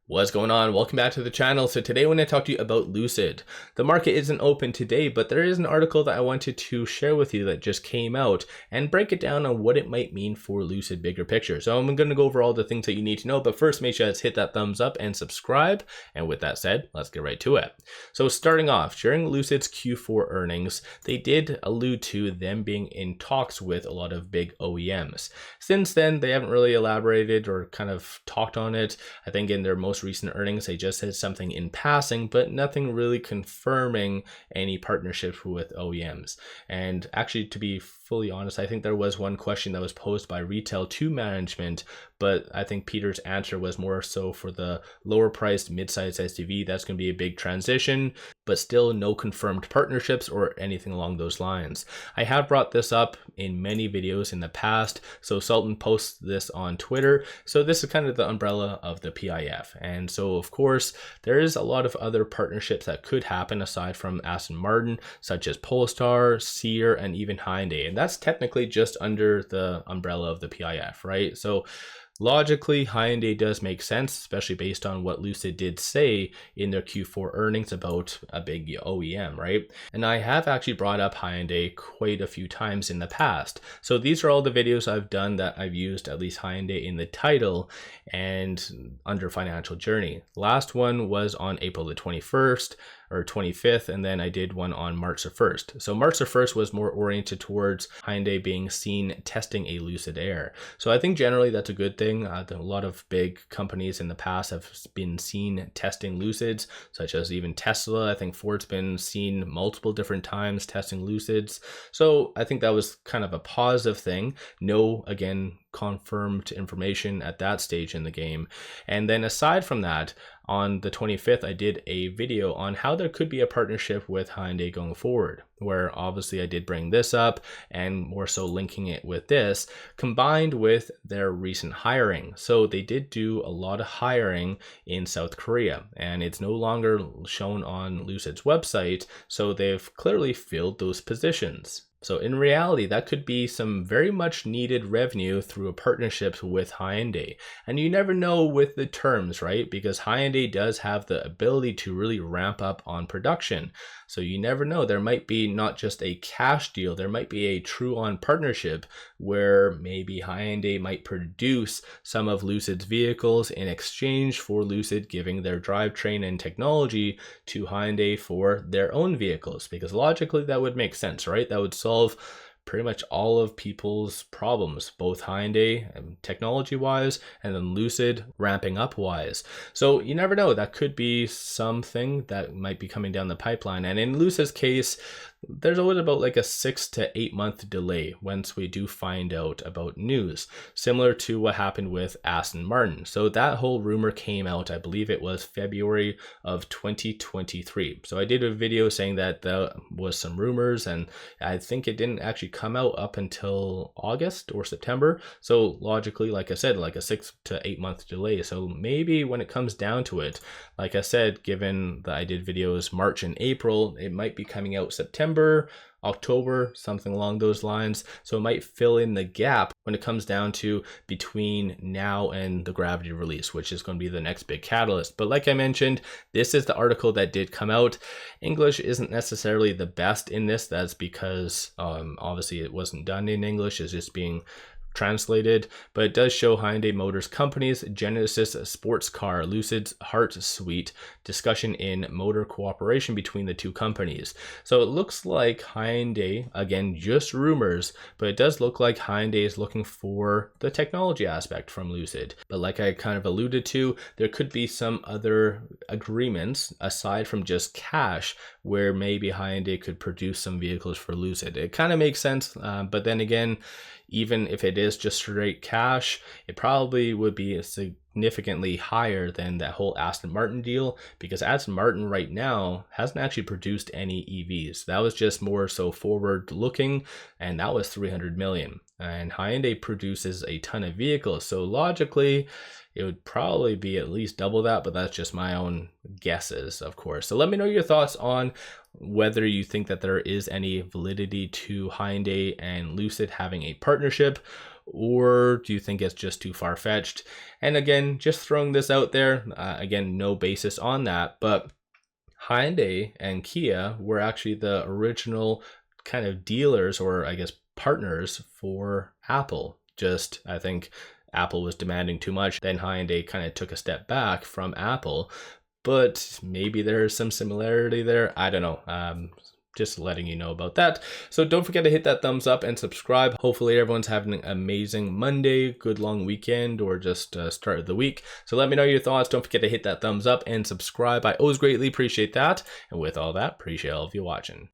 What's going on? Welcome back to the channel. So today I want to talk to you about Lucid. The market isn't open today, but there is an article that I wanted to share with you that just came out and break it down on what it might mean for Lucid bigger picture. So I'm going to go over all the things that you need to know, but first make sure to hit that thumbs up and subscribe. And with that said, let's get right to it. So starting off, during Lucid's Q4 earnings, they did allude to them being in talks with a lot of big OEMs. Since then, they haven't really elaborated or kind of talked on it. I think in their most recent earnings, they just said something in passing, but nothing really confirming any partnerships with OEMs. And actually, to be fully honest, I think there was one question that was posed by retail to management, but I think Peter's answer was more so for the lower priced mid-size SUV. That's going to be a big transition, but still no confirmed partnerships or anything along those lines. I have brought this up in many videos in the past, so Sultan posts this on Twitter. So this is kind of the umbrella of the PIF. And so of course, there is a lot of other partnerships that could happen aside from Aston Martin, such as Polestar, Seer, and even Hyundai. And that's technically just under the umbrella of the PIF, right? So logically, Hyundai does make sense, especially based on what Lucid did say in their Q4 earnings about a big OEM, right? And I have actually brought up Hyundai quite a few times in the past. So these are all the videos I've done that I've used at least Hyundai in the title and under financial journey. Last one was on April the 21st or 25th, and then I did one on March the 1st. So March the 1st was more oriented towards Hyundai being seen testing a Lucid Air. So I think generally that's a good thing. A lot of big companies in the past have been seen testing Lucids, such as even Tesla. I think Ford's been seen multiple different times testing Lucids. So I think that was kind of a positive thing. No, again, confirmed information at that stage in the game. And then aside from that, on the 25th, I did a video on how there could be a partnership with Hyundai going forward, where obviously I did bring this up and more so linking it with this, combined with their recent hiring. So they did do a lot of hiring in South Korea, and it's no longer shown on Lucid's website. So they've clearly filled those positions. So in reality, that could be some very much needed revenue through a partnership with Hyundai. And you never know with the terms, right? Because Hyundai does have the ability to really ramp up on production. So you never know. There might be not just a cash deal, there might be a true-on partnership where maybe Hyundai might produce some of Lucid's vehicles in exchange for Lucid giving their drivetrain and technology to Hyundai for their own vehicles. Because logically that would make sense, right? That would solve pretty much all of people's problems, both Hyundai technology wise and then Lucid ramping up wise. So you never know, that could be something that might be coming down the pipeline. And in Lucid's case, there's always about like a 6 to 8 month delay once we do find out about news, similar to what happened with Aston Martin. So that whole rumor came out, I believe it was February of 2023. So I did a video saying that there was some rumors, and I think it didn't actually come out up until August or September. So logically, like I said, like a 6 to 8 month delay. So maybe when it comes down to it, like I said, given that I did videos March and April, it might be coming out September, October, something along those lines. So it might fill in the gap when it comes down to between now and the Gravity release, which is going to be the next big catalyst. But like I mentioned, this is the article that did come out. English isn't necessarily the best in this. That's because obviously it wasn't done in English. It's just being translated, but it does show Hyundai Motors Company's Genesis sports car Lucid's Heart Suite discussion in motor cooperation between the two companies. So it looks like Hyundai, again, just rumors, but it does look like Hyundai is looking for the technology aspect from Lucid. But like I kind of alluded to, there could be some other agreements aside from just cash where maybe Hyundai could produce some vehicles for Lucid. It kind of makes sense, but then again, even if it is just straight cash, it probably would be significantly higher than that whole Aston Martin deal, because Aston Martin right now hasn't actually produced any EVs. That was just more so forward looking, and that was 300 million. And Hyundai produces a ton of vehicles, so logically it would probably be at least double that, but that's just my own guesses, of course. So let me know your thoughts on whether you think that there is any validity to Hyundai and Lucid having a partnership, or do you think it's just too far-fetched? And again, just throwing this out there, again, no basis on that, but Hyundai and Kia were actually the original kind of dealers, or I guess partners, for Apple. Just, I think Apple was demanding too much, then Hyundai kind of took a step back from Apple, but maybe there's some similarity there. I don't know. Just letting you know about that. So don't forget to hit that thumbs up and subscribe. Hopefully everyone's having an amazing Monday, good long weekend, or just start of the week. So let me know your thoughts. Don't forget to hit that thumbs up and subscribe. I always greatly appreciate that. And with all that, appreciate all of you watching.